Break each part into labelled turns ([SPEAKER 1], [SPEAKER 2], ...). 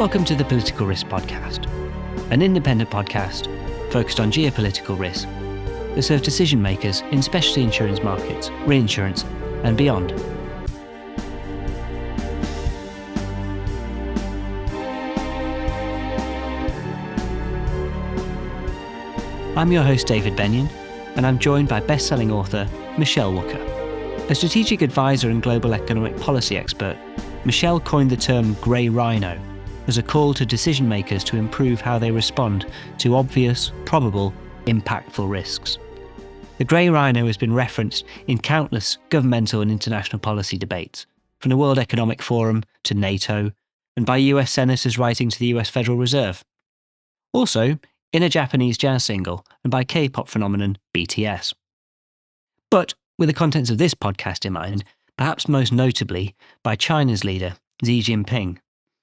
[SPEAKER 1] Welcome to the Political Risk Podcast, an independent podcast focused on geopolitical risk that serves decision makers in specialty insurance markets, reinsurance, and beyond. I'm your host, David Benyon, and I'm joined by best-selling author Michele Wucker. A strategic advisor and global economic policy expert, Michele coined the term Gray Rhino as a call to decision makers to improve how they respond to obvious, probable, impactful risks. The Gray Rhino has been referenced in countless governmental and international policy debates, from the World Economic Forum to NATO, and by US senators writing to the US Federal Reserve. Also, in a Japanese jazz single, and by K-pop phenomenon BTS. But with the contents of this podcast in mind, perhaps most notably by China's leader, Xi Jinping,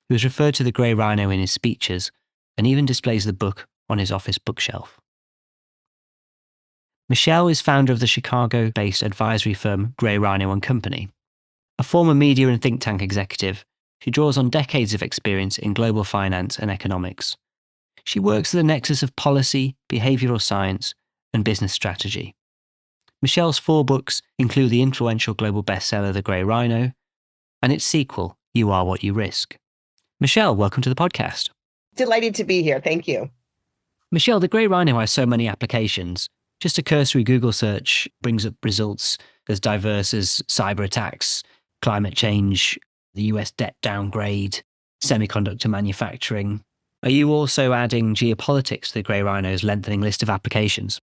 [SPEAKER 1] who has referred to the Gray Rhino in his speeches and even displays the book on his office bookshelf. Michele is founder of the Chicago-based advisory firm Gray Rhino and Company. A former media and think tank executive, she draws on decades of experience in global finance and economics. She works at the nexus of policy, behavioural science, and business strategy. Michele's 4 books include the influential global bestseller The Gray Rhino and its sequel, You Are What You Risk. Michele, welcome to the podcast.
[SPEAKER 2] Delighted to be here. Thank you.
[SPEAKER 1] Michele, the Gray Rhino has so many applications. Just a cursory Google search brings up results as diverse as cyber attacks, climate change, the US debt downgrade, semiconductor manufacturing. Are you also adding geopolitics to the Gray Rhino's lengthening list of applications?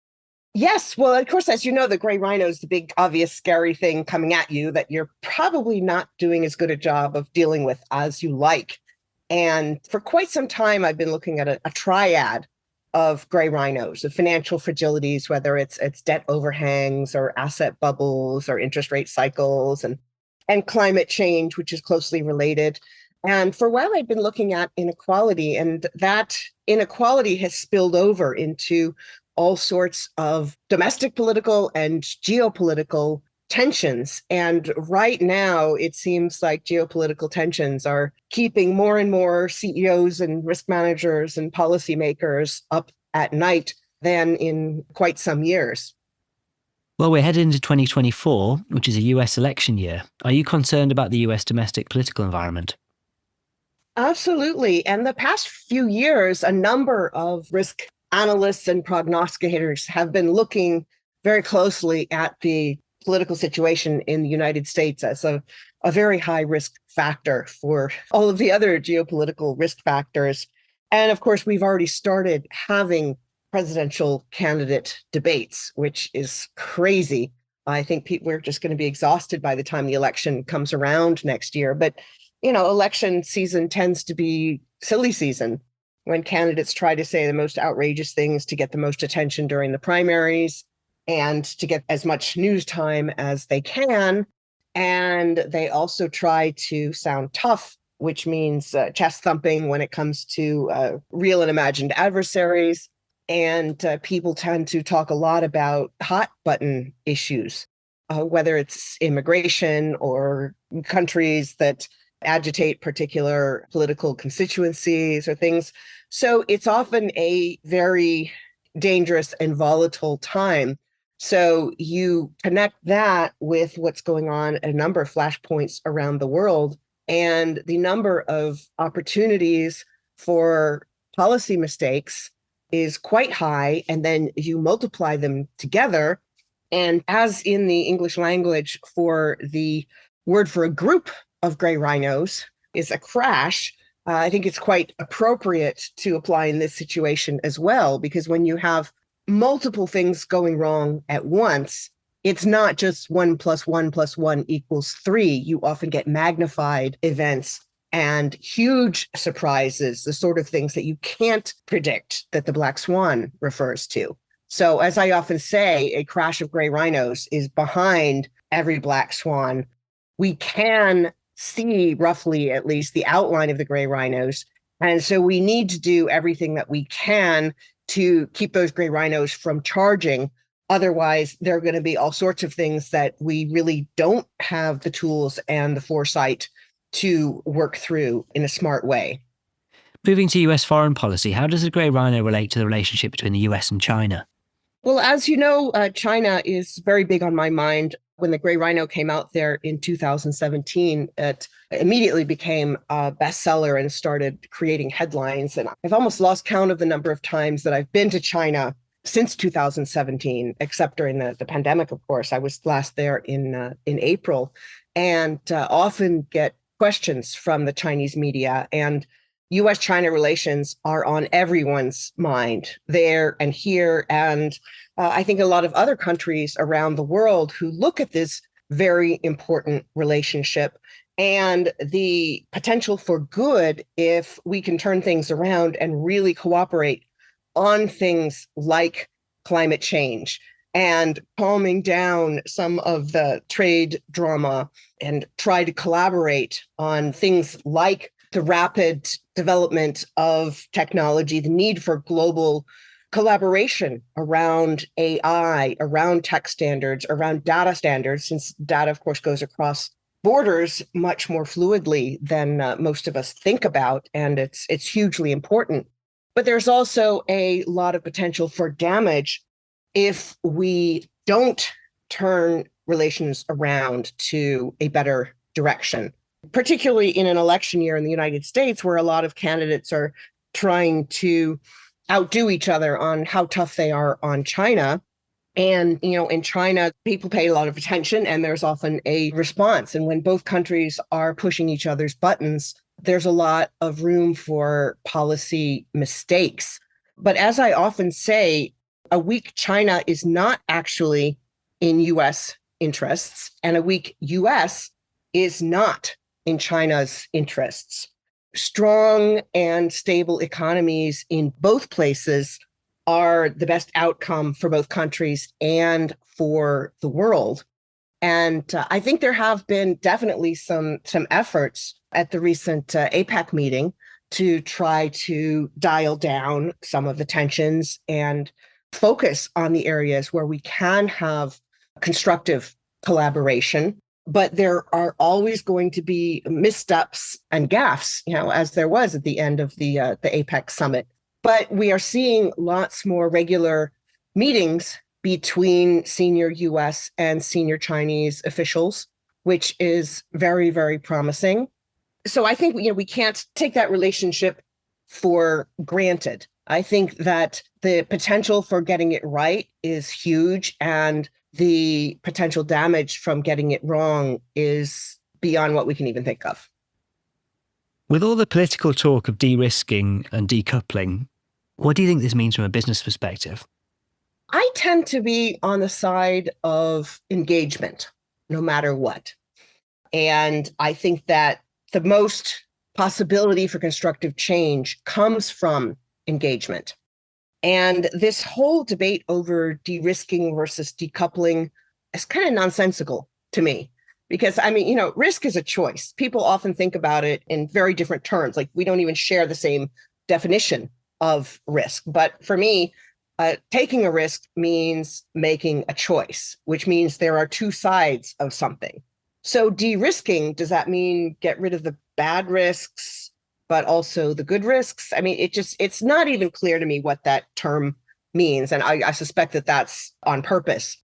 [SPEAKER 2] Yes. Well, of course, as you know, the Gray Rhino is the big, obvious, scary thing coming at you that you're probably not doing as good a job of dealing with as you like. And for quite some time, I've been looking at a triad of Gray Rhinos, of financial fragilities, whether it's debt overhangs or asset bubbles or interest rate cycles and climate change, which is closely related. And for a while, I'd been looking at inequality, and that inequality has spilled over into all sorts of domestic political and geopolitical tensions. And right now, it seems like geopolitical tensions are keeping more and more CEOs and risk managers and policymakers up at night than in quite some years.
[SPEAKER 1] Well, we're headed into 2024, which is a US election year. Are you concerned about the US domestic political environment?
[SPEAKER 2] Absolutely. And the past few years, a number of risk analysts and prognosticators have been looking very closely at the political situation in the United States as a very high risk factor for all of the other geopolitical risk factors. And of course, we've already started having presidential candidate debates, which is crazy. I think people are just going to be exhausted by the time the election comes around next year. But, election season tends to be silly season when candidates try to say the most outrageous things to get the most attention during the primaries and to get as much news time as they can. And they also try to sound tough, which means chest thumping when it comes to real and imagined adversaries. And people tend to talk a lot about hot button issues, whether it's immigration or countries that agitate particular political constituencies or things. So it's often a very dangerous and volatile time. So you connect that with what's going on at a number of flashpoints around the world, and the number of opportunities for policy mistakes is quite high. And then you multiply them together. And as in the English language, for the word for a group of Gray Rhinos is a crash, I think it's quite appropriate to apply in this situation as well, because when you have multiple things going wrong at once, it's not just 1 + 1 + 1 = 3. You often get magnified events and huge surprises, the sort of things that you can't predict that the black swan refers to. So as I often say, a crash of Gray Rhinos is behind every black swan. We can see roughly at least the outline of the Gray Rhinos. And so we need to do everything that we can to keep those Gray Rhinos from charging. Otherwise, there are going to be all sorts of things that we really don't have the tools and the foresight to work through in a smart way.
[SPEAKER 1] Moving to US foreign policy, how does the Gray Rhino relate to the relationship between the US and China?
[SPEAKER 2] Well, as you know, China is very big on my mind. When the Gray Rhino came out there in 2017, it immediately became a bestseller and started creating headlines. And I've almost lost count of the number of times that I've been to China since 2017, except during the pandemic, of course. I was last there in April, and often get questions from the Chinese media. And US-China relations are on everyone's mind there and here. And I think a lot of other countries around the world who look at this very important relationship and the potential for good if we can turn things around and really cooperate on things like climate change and calming down some of the trade drama and try to collaborate on things like the rapid development of technology, the need for global collaboration around AI, around tech standards, around data standards, since data, of course, goes across borders much more fluidly than most of us think about, and it's hugely important. But there's also a lot of potential for damage if we don't turn relations around to a better direction, particularly in an election year in the United States, where a lot of candidates are trying to outdo each other on how tough they are on China. And, in China, people pay a lot of attention and there's often a response. And when both countries are pushing each other's buttons, there's a lot of room for policy mistakes. But as I often say, a weak China is not actually in US interests, and a weak US is not in China's interests. Strong and stable economies in both places are the best outcome for both countries and for the world. And I think there have been definitely some efforts at the recent APEC meeting to try to dial down some of the tensions and focus on the areas where we can have constructive collaboration. But there are always going to be missteps and gaffes, as there was at the end of the APEC summit. But we are seeing lots more regular meetings between senior US and senior Chinese officials, which is very, very promising. So I think we can't take that relationship for granted. I think that the potential for getting it right is huge, and the potential damage from getting it wrong is beyond what we can even think of.
[SPEAKER 1] With all the political talk of de-risking and decoupling, what do you think this means from a business perspective?
[SPEAKER 2] I tend to be on the side of engagement, no matter what. And I think that the most possibility for constructive change comes from engagement. And this whole debate over de-risking versus decoupling is kind of nonsensical to me. Because, risk is a choice. People often think about it in very different terms. Like, we don't even share the same definition of risk. But for me, taking a risk means making a choice, which means there are two sides of something. So de-risking, does that mean get rid of the bad risks, but also the good risks? It's not even clear to me what that term means. And I suspect that that's on purpose.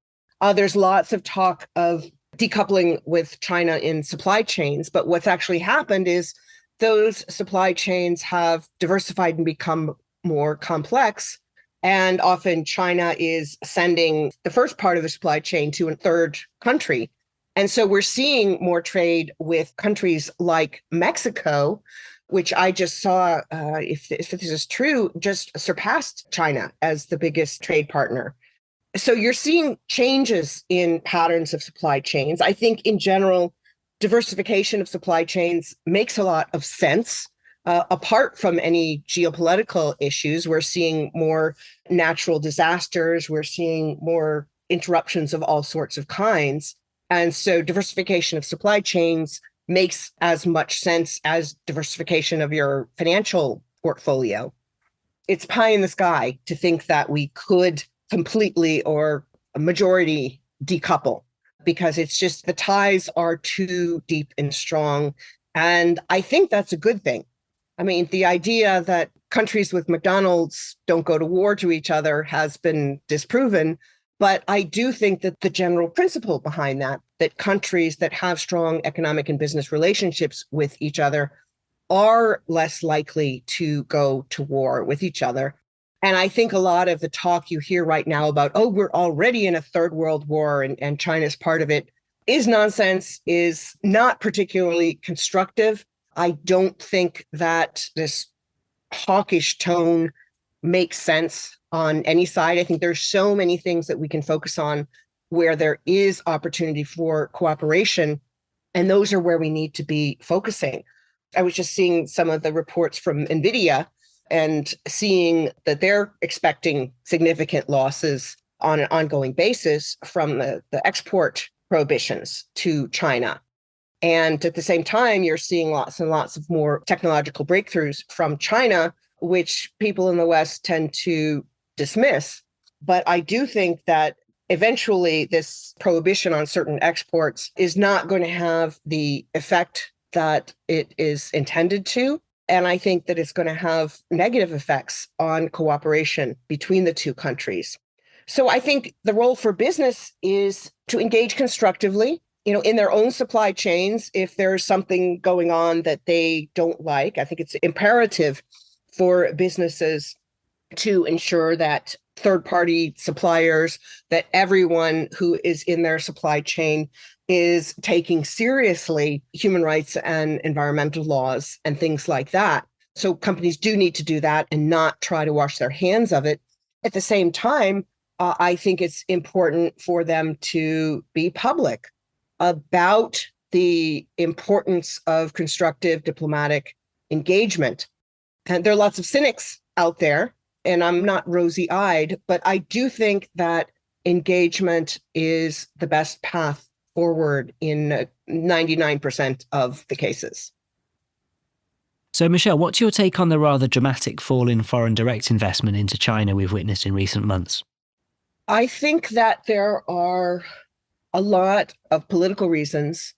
[SPEAKER 2] There's lots of talk of decoupling with China in supply chains, but what's actually happened is those supply chains have diversified and become more complex. And often China is sending the first part of the supply chain to a third country. And so we're seeing more trade with countries like Mexico, which I just saw, if this is true, just surpassed China as the biggest trade partner. So you're seeing changes in patterns of supply chains. I think in general, diversification of supply chains makes a lot of sense. Apart from any geopolitical issues, we're seeing more natural disasters. We're seeing more interruptions of all sorts of kinds. And so diversification of supply chains makes as much sense as diversification of your financial portfolio. It's pie in the sky to think that we could completely or a majority decouple, because it's just the ties are too deep and strong. And I think that's a good thing. I mean, the idea that countries with McDonald's don't go to war to each other has been disproven. But I do think that the general principle behind that, that countries that have strong economic and business relationships with each other are less likely to go to war with each other. And I think a lot of the talk you hear right now about, oh, we're already in a third world war and China's part of it is nonsense, is not particularly constructive. I don't think that this hawkish tone makes sense on any side. I think there's so many things that we can focus on where there is opportunity for cooperation, and those are where we need to be focusing. I was just seeing some of the reports from NVIDIA and seeing that they're expecting significant losses on an ongoing basis from the export prohibitions to China. And at the same time, you're seeing lots and lots of more technological breakthroughs from China, which people in the West tend to dismiss. But I do think that eventually this prohibition on certain exports is not going to have the effect that it is intended to. And I think that it's going to have negative effects on cooperation between the two countries. So I think the role for business is to engage constructively, in their own supply chains. If there's something going on that they don't like, I think it's imperative for businesses to ensure that third-party suppliers, that everyone who is in their supply chain is taking seriously human rights and environmental laws and things like that. So companies do need to do that and not try to wash their hands of it. At the same time, I think it's important for them to be public about the importance of constructive diplomatic engagement. And there are lots of cynics out there, and I'm not rosy-eyed, but I do think that engagement is the best path forward in 99% of the cases.
[SPEAKER 1] So, Michele, what's your take on the rather dramatic fall in foreign direct investment into China we've witnessed in recent months?
[SPEAKER 2] I think that there are a lot of political reasons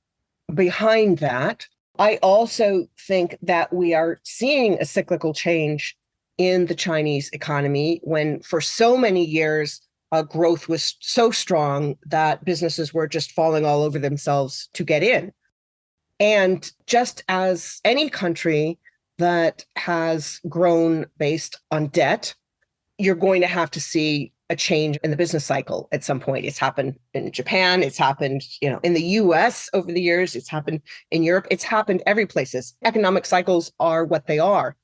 [SPEAKER 2] behind that. I also think that we are seeing a cyclical change in the Chinese economy when for so many years growth was so strong that businesses were just falling all over themselves to get in. And just as any country that has grown based on debt, you're going to have to see a change in the business cycle at some point. It's happened in Japan. It's happened, in the US over the years. It's happened in Europe. It's happened every place. Economic cycles are what they are.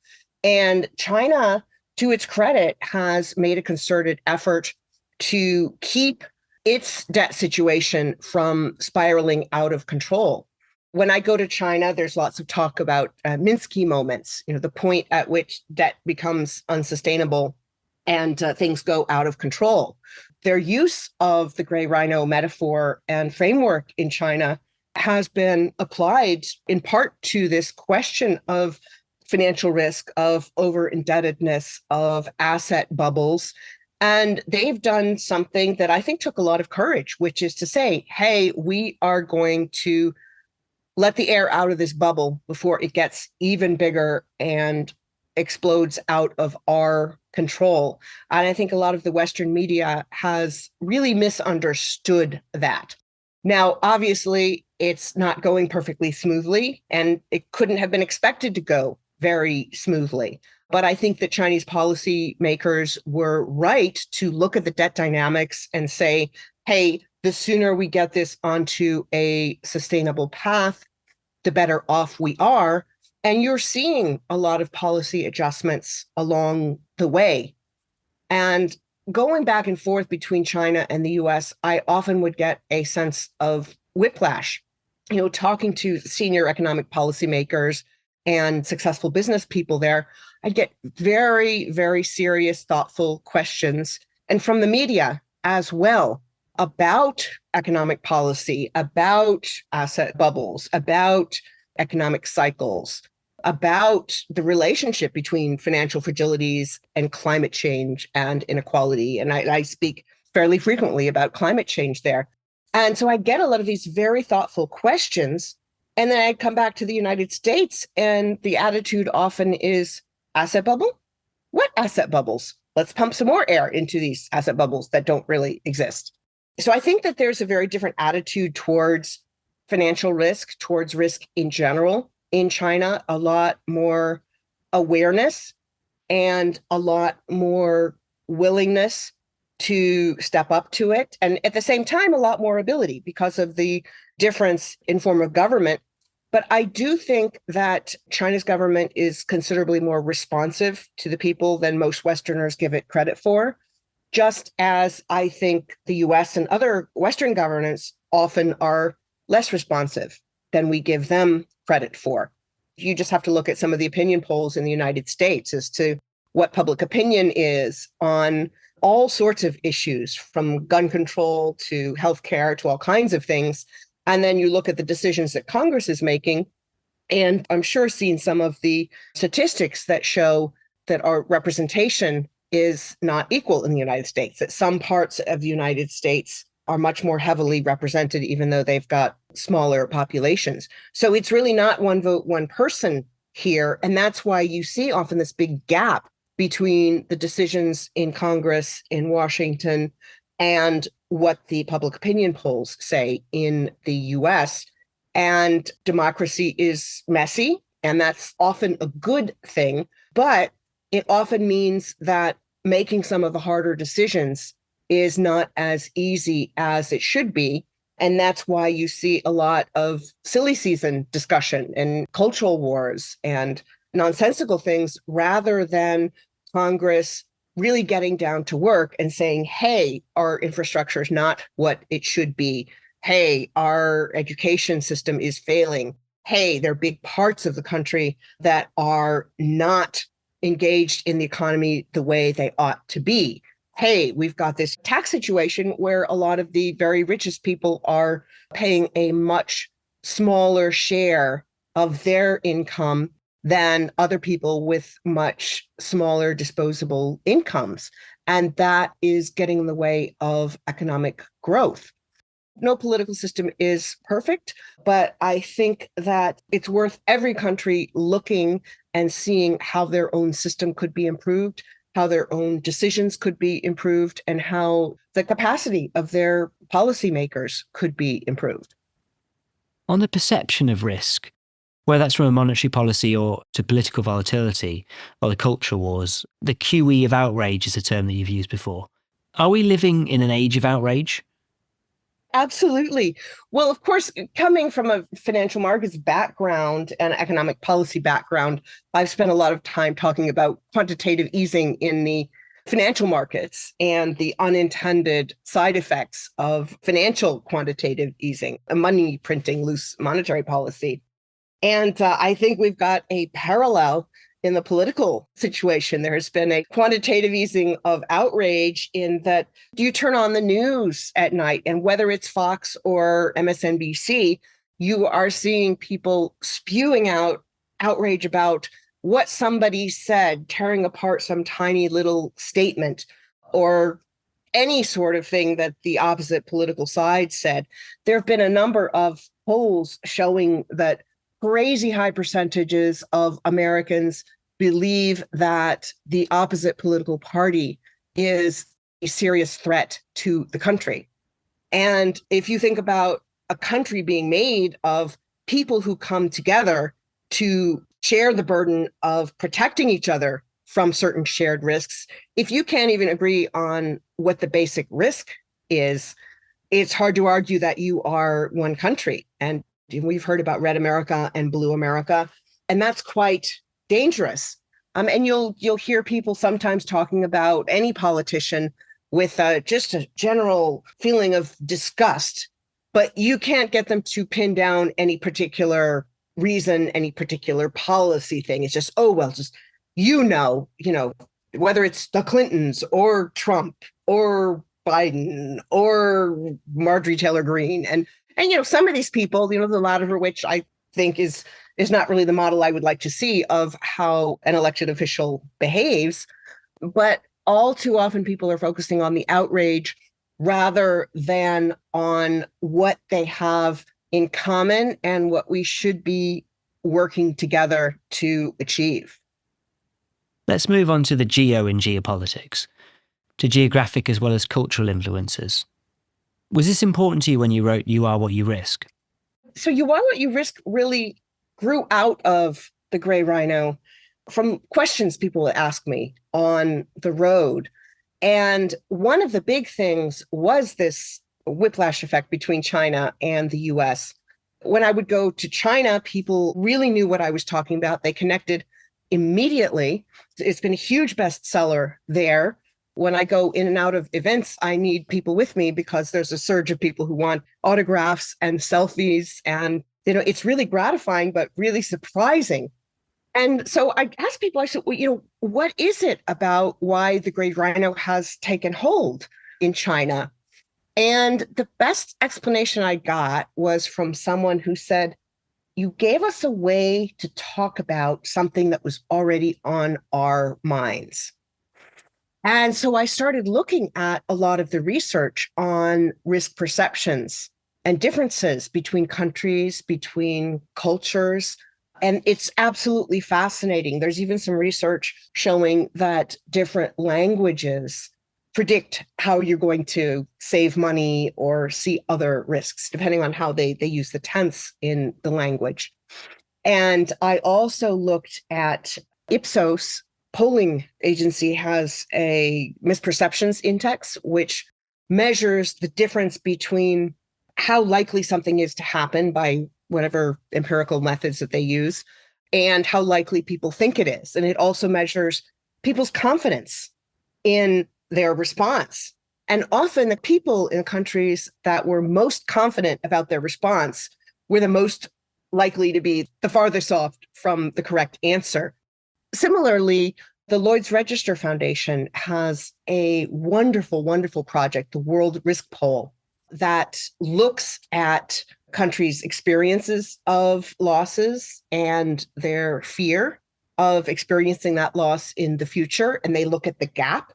[SPEAKER 2] And China, to its credit, has made a concerted effort to keep its debt situation from spiraling out of control. When I go to China, there's lots of talk about Minsky moments, the point at which debt becomes unsustainable and things go out of control. Their use of the Gray Rhino metaphor and framework in China has been applied in part to this question of financial risk, of over-indebtedness, of asset bubbles. And they've done something that I think took a lot of courage, which is to say, hey, we are going to let the air out of this bubble before it gets even bigger and explodes out of our control. And I think a lot of the Western media has really misunderstood that. Now, obviously, it's not going perfectly smoothly, and it couldn't have been expected to go very smoothly. But I think that Chinese policymakers were right to look at the debt dynamics and say, hey, the sooner we get this onto a sustainable path, the better off we are. And you're seeing a lot of policy adjustments along the way. And going back and forth between China and the US, I often would get a sense of whiplash. Talking to senior economic policymakers and successful business people there, I'd get very, very serious, thoughtful questions, and from the media as well, about economic policy, about asset bubbles, about economic cycles, about the relationship between financial fragilities and climate change and inequality. And I speak fairly frequently about climate change there. And so I get a lot of these very thoughtful questions. And then I come back to the United States, and the attitude often is asset bubble? What asset bubbles? Let's pump some more air into these asset bubbles that don't really exist. So I think that there's a very different attitude towards financial risk, towards risk in general in China, a lot more awareness and a lot more willingness to step up to it. And at the same time, a lot more ability because of the difference in form of government. But I do think that China's government is considerably more responsive to the people than most Westerners give it credit for, just as I think the US and other Western governments often are less responsive than we give them credit for. You just have to look at some of the opinion polls in the United States as to what public opinion is on all sorts of issues, from gun control to healthcare to all kinds of things. And then you look at the decisions that Congress is making, and I'm sure seen some of the statistics that show that our representation is not equal in the United States, that some parts of the United States are much more heavily represented, even though they've got smaller populations. So it's really not one vote, one person here. And that's why you see often this big gap between the decisions in Congress in Washington and what the public opinion polls say in the US. And democracy is messy, and that's often a good thing, but it often means that making some of the harder decisions is not as easy as it should be. And that's why you see a lot of silly season discussion and cultural wars and nonsensical things, rather than Congress really getting down to work and saying, hey, our infrastructure is not what it should be. Hey, our education system is failing. Hey, there are big parts of the country that are not engaged in the economy the way they ought to be. Hey, we've got this tax situation where a lot of the very richest people are paying a much smaller share of their income than other people with much smaller disposable incomes. And that is getting in the way of economic growth. No political system is perfect, but I think that it's worth every country looking and seeing how their own system could be improved, how their own decisions could be improved, and how the capacity of their policymakers could be improved.
[SPEAKER 1] On the perception of risk, whether that's from a monetary policy or to political volatility or the culture wars, the QE of outrage is a term that you've used before. Are we living in an age of outrage?
[SPEAKER 2] Absolutely. Well, of course, coming from a financial markets background and economic policy background, I've spent a lot of time talking about quantitative easing in the financial markets and the unintended side effects of financial quantitative easing, money printing, loose monetary policy. And I think we've got a parallel in the political situation. There has been a quantitative easing of outrage in that you turn on the news at night, and whether it's Fox or MSNBC, you are seeing people spewing out outrage about what somebody said, tearing apart some tiny little statement or any sort of thing that the opposite political side said. There have been a number of polls showing that crazy high percentages of Americans believe that the opposite political party is a serious threat to the country. And if you think about a country being made of people who come together to share the burden of protecting each other from certain shared risks, if you can't even agree on what the basic risk is, it's hard to argue that you are one country. And we've heard about Red America and Blue America, and that's quite dangerous. And you'll hear people sometimes talking about any politician with just a general feeling of disgust, but you can't get them to pin down any particular reason, any particular policy thing. It's just, oh, well, just, whether it's the Clintons or Trump or Biden or Marjorie Taylor Greene. And some of these people, the latter of which I think is not really the model I would like to see of how an elected official behaves. But all too often people are focusing on the outrage rather than on what they have in common and what we should be working together to achieve.
[SPEAKER 1] Let's move on to the geo in geopolitics, to geographic as well as cultural influences. Was this important to you when you wrote You Are What You Risk?
[SPEAKER 2] So You Are What You Risk really grew out of the Gray Rhino from questions people would ask me on the road. And one of the big things was this whiplash effect between China and the US. When I would go to China, people really knew what I was talking about. They connected immediately. It's been a huge bestseller there. When I go in and out of events, I need people with me because there's a surge of people who want autographs and selfies. And, it's really gratifying, but really surprising. And so I asked people, I said, well, what is it about why the Gray Rhino has taken hold in China? And the best explanation I got was from someone who said, you gave us a way to talk about something that was already on our minds. And so I started looking at a lot of the research on risk perceptions and differences between countries, between cultures. And it's absolutely fascinating. There's even some research showing that different languages predict how you're going to save money or see other risks, depending on how they use the tense in the language. And I also looked at Ipsos polling agency has a misperceptions index, which measures the difference between how likely something is to happen by whatever empirical methods that they use and how likely people think it is. And it also measures people's confidence in their response. And often the people in countries that were most confident about their response were the most likely to be the farthest off from the correct answer. Similarly, the Lloyd's Register Foundation has a wonderful, wonderful project, the World Risk Poll, that looks at countries' experiences of losses and their fear of experiencing that loss in the future. And they look at the gap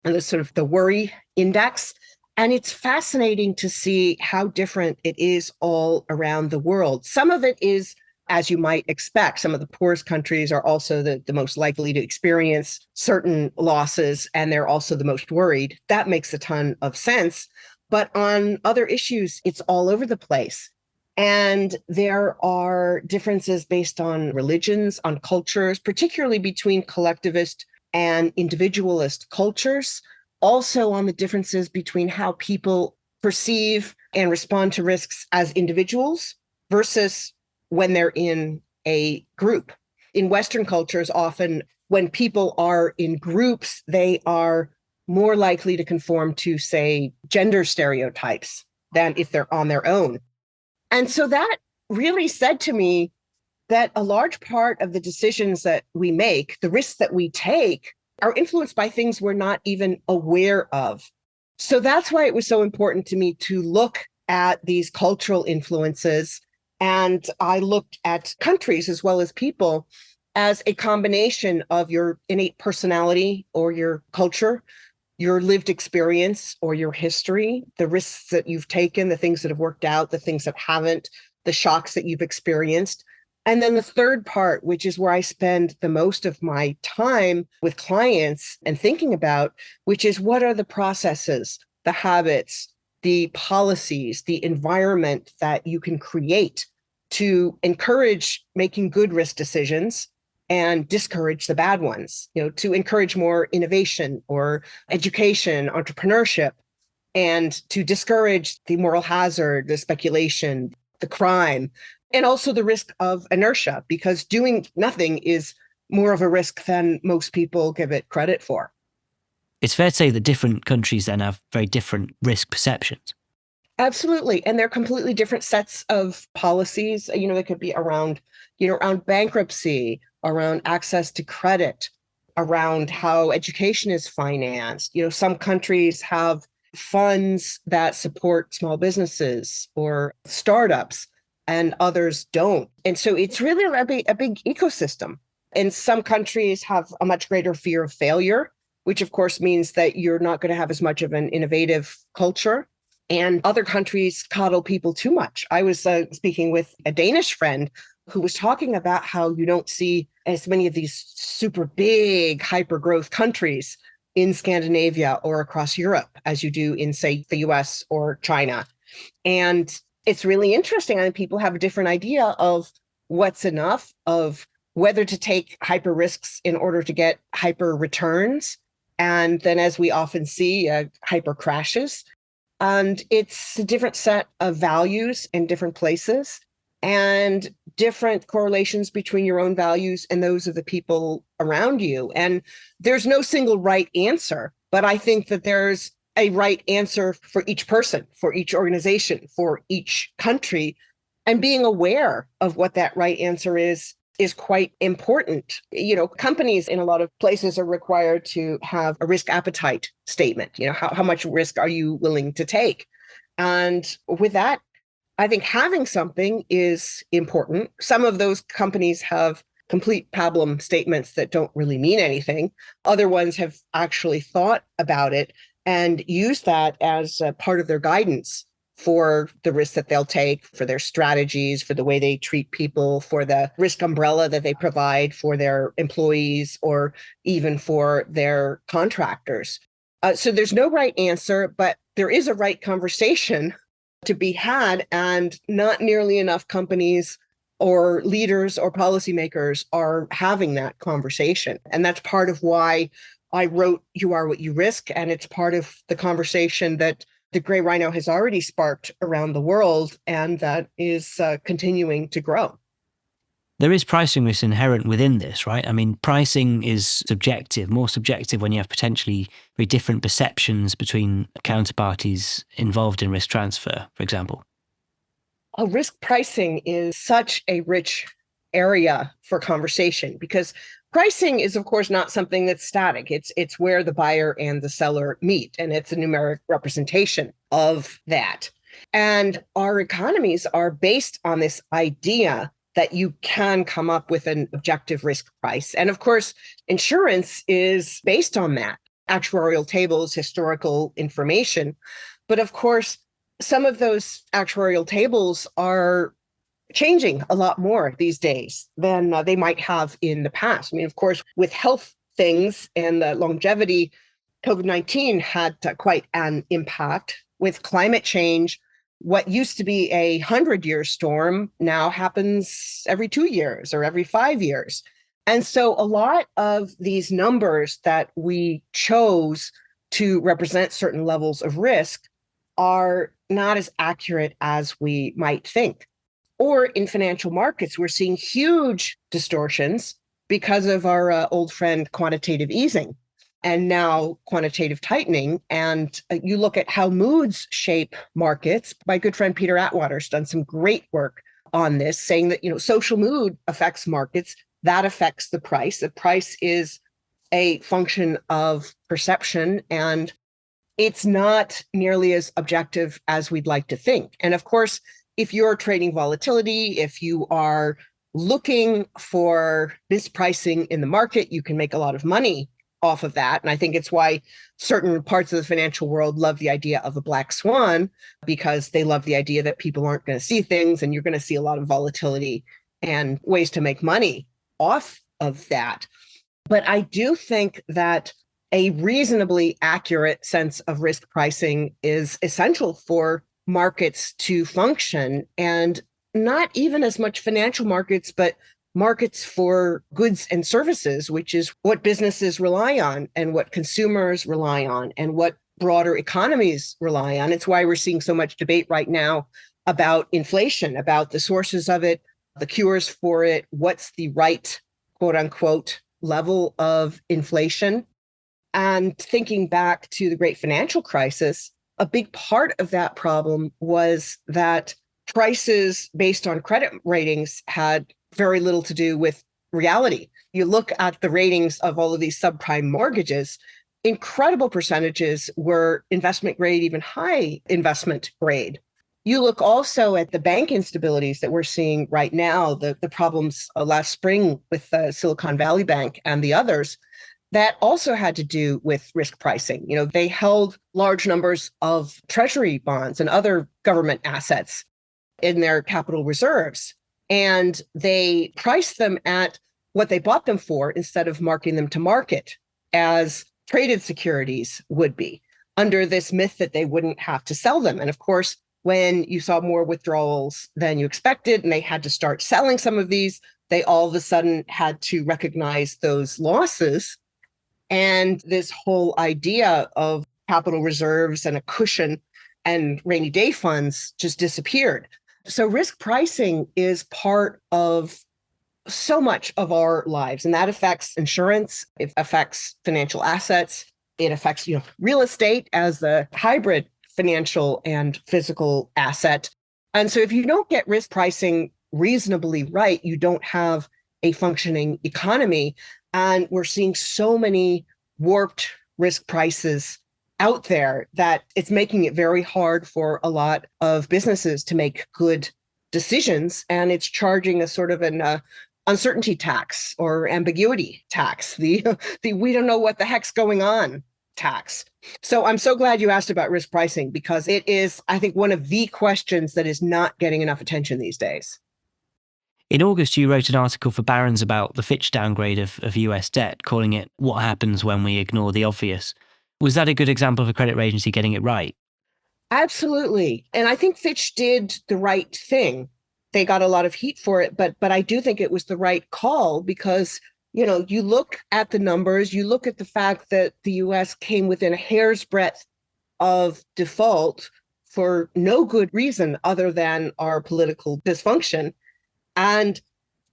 [SPEAKER 2] and the sort of the worry index. And it's fascinating to see how different it is all around the world. Some of it is, as you might expect, some of the poorest countries are also the most likely to experience certain losses, and they're also the most worried. That makes a ton of sense. But on other issues, it's all over the place. And there are differences based on religions, on cultures, particularly between collectivist and individualist cultures. Also on the differences between how people perceive and respond to risks as individuals versus when they're in a group. In Western cultures, often when people are in groups, they are more likely to conform to, say, gender stereotypes than if they're on their own. And so that really said to me that a large part of the decisions that we make, the risks that we take, are influenced by things we're not even aware of. So that's why it was so important to me to look at these cultural influences. And I looked at countries as well as people as a combination of your innate personality or your culture, your lived experience or your history, the risks that you've taken, the things that have worked out, the things that haven't, the shocks that you've experienced. And then the third part, which is where I spend the most of my time with clients and thinking about, which is what are the processes, the habits, the policies, the environment that you can create to encourage making good risk decisions and discourage the bad ones, to encourage more innovation or education, entrepreneurship, and to discourage the moral hazard, the speculation, the crime, and also the risk of inertia, because doing nothing is more of a risk than most people give it credit for.
[SPEAKER 1] It's fair to say that different countries then have very different risk perceptions.
[SPEAKER 2] Absolutely. And they're completely different sets of policies. They could be around bankruptcy, around access to credit, around how education is financed. Some countries have funds that support small businesses or startups, and others don't. And so it's really a big ecosystem. And some countries have a much greater fear of failure, which of course means that you're not going to have as much of an innovative culture. And other countries coddle people too much. I was speaking with a Danish friend who was talking about how you don't see as many of these super big hyper growth countries in Scandinavia or across Europe as you do in, say, the US or China. And it's really interesting. I mean, people have a different idea of what's enough, of whether to take hyper risks in order to get hyper returns. And then, as we often see, hyper crashes. And it's a different set of values in different places and different correlations between your own values and those of the people around you. And there's no single right answer, but I think that there's a right answer for each person, for each organization, for each country. And being aware of what that right answer is quite important. Companies in a lot of places are required to have a risk appetite statement. How much risk are you willing to take? And with that, I think having something is important. Some of those companies have complete pablum statements that don't really mean anything. Other ones have actually thought about it and used that as a part of their guidance for the risks that they'll take, for their strategies, for the way they treat people, for the risk umbrella that they provide for their employees or even for their contractors. So there's no right answer, but there is a right conversation to be had, and not nearly enough companies or leaders or policymakers are having that conversation. And that's part of why I wrote You Are What You Risk, and it's part of the conversation that the Gray Rhino has already sparked around the world, and that is continuing to grow.
[SPEAKER 1] There is pricing risk inherent within this, right? I mean, pricing is subjective, more subjective when you have potentially very different perceptions between counterparties involved in risk transfer, for example.
[SPEAKER 2] Risk pricing is such a rich area for conversation because pricing is, of course, not something that's static. It's where the buyer and the seller meet, and it's a numeric representation of that. And our economies are based on this idea that you can come up with an objective risk price. And of course, insurance is based on that, actuarial tables, historical information. But of course, some of those actuarial tables are changing a lot more these days than they might have in the past. I mean, of course, with health things and longevity, COVID-19 had quite an impact. With climate change, what used to be a 100-year storm now happens every 2 years or every 5 years. And so a lot of these numbers that we chose to represent certain levels of risk are not as accurate as we might think. Or in financial markets, we're seeing huge distortions because of our old friend quantitative easing and now quantitative tightening. And you look at how moods shape markets. My good friend Peter Atwater's done some great work on this, saying that social mood affects markets. That affects the price. The price is a function of perception, and it's not nearly as objective as we'd like to think. And of course, if you're trading volatility, if you are looking for mispricing in the market, you can make a lot of money off of that. And I think it's why certain parts of the financial world love the idea of a black swan, because they love the idea that people aren't going to see things and you're going to see a lot of volatility and ways to make money off of that. But I do think that a reasonably accurate sense of risk pricing is essential for markets to function, and not even as much financial markets, but markets for goods and services, which is what businesses rely on and what consumers rely on and what broader economies rely on. It's why we're seeing so much debate right now about inflation, about the sources of it, the cures for it, what's the right, quote unquote, level of inflation. And thinking back to the great financial crisis, a big part of that problem was that prices based on credit ratings had very little to do with reality. You look at the ratings of all of these subprime mortgages, incredible percentages were investment grade, even high investment grade. You look also at the bank instabilities that we're seeing right now, the problems last spring with Silicon Valley Bank and the others. that also had to do with risk pricing. They held large numbers of treasury bonds and other government assets in their capital reserves, and they priced them at what they bought them for instead of marking them to market as traded securities would be, under this myth that they wouldn't have to sell them. And of course, when you saw more withdrawals than you expected and they had to start selling some of these, they all of a sudden had to recognize those losses. And this whole idea of capital reserves and a cushion and rainy day funds just disappeared. So risk pricing is part of so much of our lives, and that affects insurance, it affects financial assets, it affects real estate as a hybrid financial and physical asset. And so if you don't get risk pricing reasonably right, you don't have a functioning economy. And we're seeing so many warped risk prices out there that it's making it very hard for a lot of businesses to make good decisions. And it's charging a sort of an uncertainty tax or ambiguity tax, the we don't know what the heck's going on tax. So I'm so glad you asked about risk pricing, because it is, I think, one of the questions that is not getting enough attention these days.
[SPEAKER 1] In August, you wrote an article for Barron's about the Fitch downgrade of US debt, calling it "What Happens When We Ignore the Obvious." Was that a good example of a credit agency getting it right?
[SPEAKER 2] Absolutely. And I think Fitch did the right thing. They got a lot of heat for it, but I do think it was the right call, because you look at the numbers, you look at the fact that the US came within a hair's breadth of default for no good reason other than our political dysfunction. And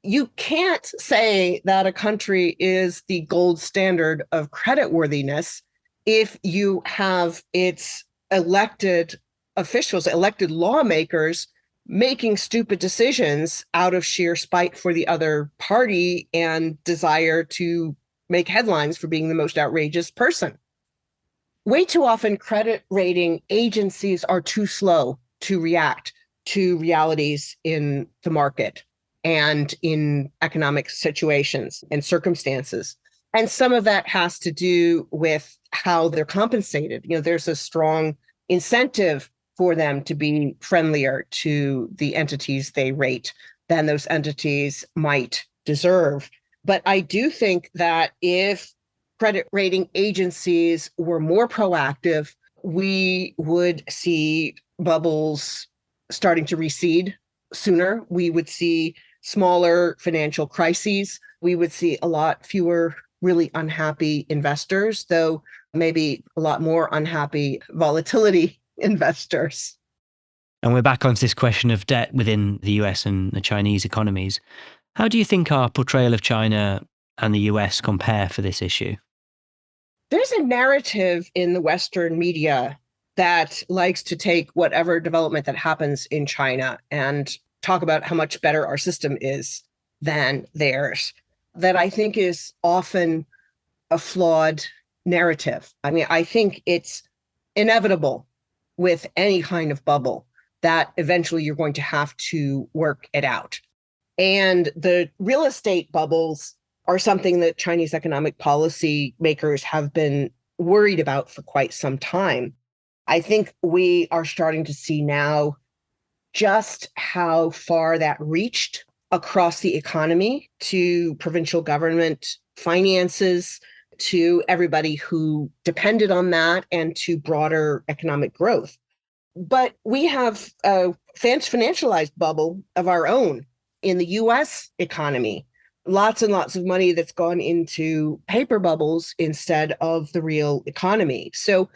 [SPEAKER 2] you can't say that a country is the gold standard of creditworthiness if you have its elected officials, elected lawmakers, making stupid decisions out of sheer spite for the other party and desire to make headlines for being the most outrageous person. Way too often, credit rating agencies are too slow to react to realities in the market and in economic situations and circumstances. And some of that has to do with how they're compensated. There's a strong incentive for them to be friendlier to the entities they rate than those entities might deserve. But I do think that if credit rating agencies were more proactive, we would see bubbles starting to recede sooner. We would see smaller financial crises. We would see a lot fewer really unhappy investors, though maybe a lot more unhappy volatility investors.
[SPEAKER 1] And we're back onto this question of debt within the US and the Chinese economies. How do you think our portrayal of China and the US compare for this issue?
[SPEAKER 2] There's a narrative in the Western media that likes to take whatever development that happens in China and talk about how much better our system is than theirs, that I think is often a flawed narrative. I mean, I think it's inevitable with any kind of bubble that eventually you're going to have to work it out. And the real estate bubbles are something that Chinese economic policy makers have been worried about for quite some time. I think we are starting to see now just how far that reached across the economy, to provincial government finances, to everybody who depended on that, and to broader economic growth. But we have a financialized bubble of our own in the US economy. Lots and lots of money that's gone into paper bubbles instead of the real economy. So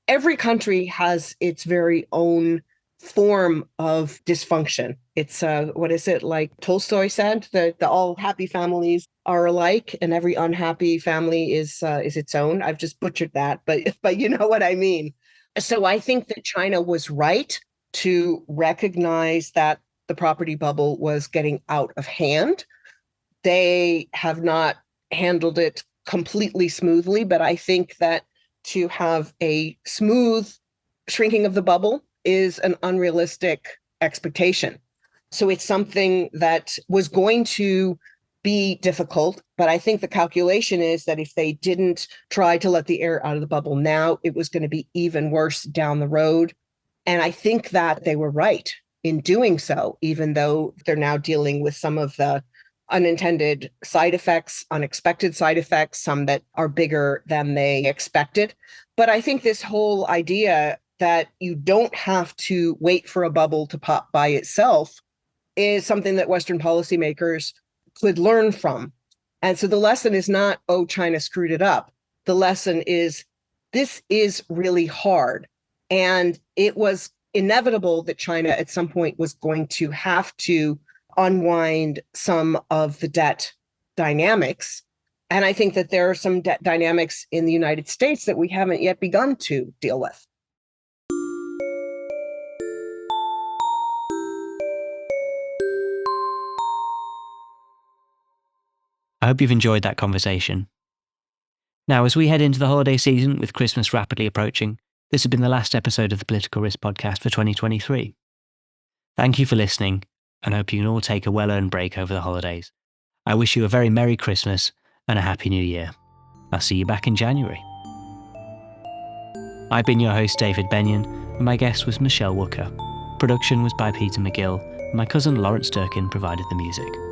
[SPEAKER 2] every country has its very own form of dysfunction. It's what is it, like Tolstoy said, that the all happy families are alike and every unhappy family is its own. I've just butchered that, but you know what I mean. So I think that China was right to recognize that the property bubble was getting out of hand. They have not handled it completely smoothly, but I think that to have a smooth shrinking of the bubble is an unrealistic expectation. So it's something that was going to be difficult. But I think the calculation is that if they didn't try to let the air out of the bubble now, it was going to be even worse down the road. And I think that they were right in doing so, even though they're now dealing with some of the unintended side effects, unexpected side effects, some that are bigger than they expected. But I think this whole idea that you don't have to wait for a bubble to pop by itself is something that Western policymakers could learn from. And so the lesson is not, oh, China screwed it up. The lesson is, this is really hard. And it was inevitable that China at some point was going to have to unwind some of the debt dynamics. And I think that there are some debt dynamics in the United States that we haven't yet begun to deal with.
[SPEAKER 1] I hope you've enjoyed that conversation. Now, as we head into the holiday season with Christmas rapidly approaching, this has been the last episode of the Political Risk Podcast for 2023. Thank you for listening, and I hope you can all take a well-earned break over the holidays. I wish you a very Merry Christmas and a Happy New Year. I'll see you back in January. I've been your host, David Benyon, and my guest was Michele Wucker. Production was by Peter McGill, and my cousin Lawrence Durkin provided the music.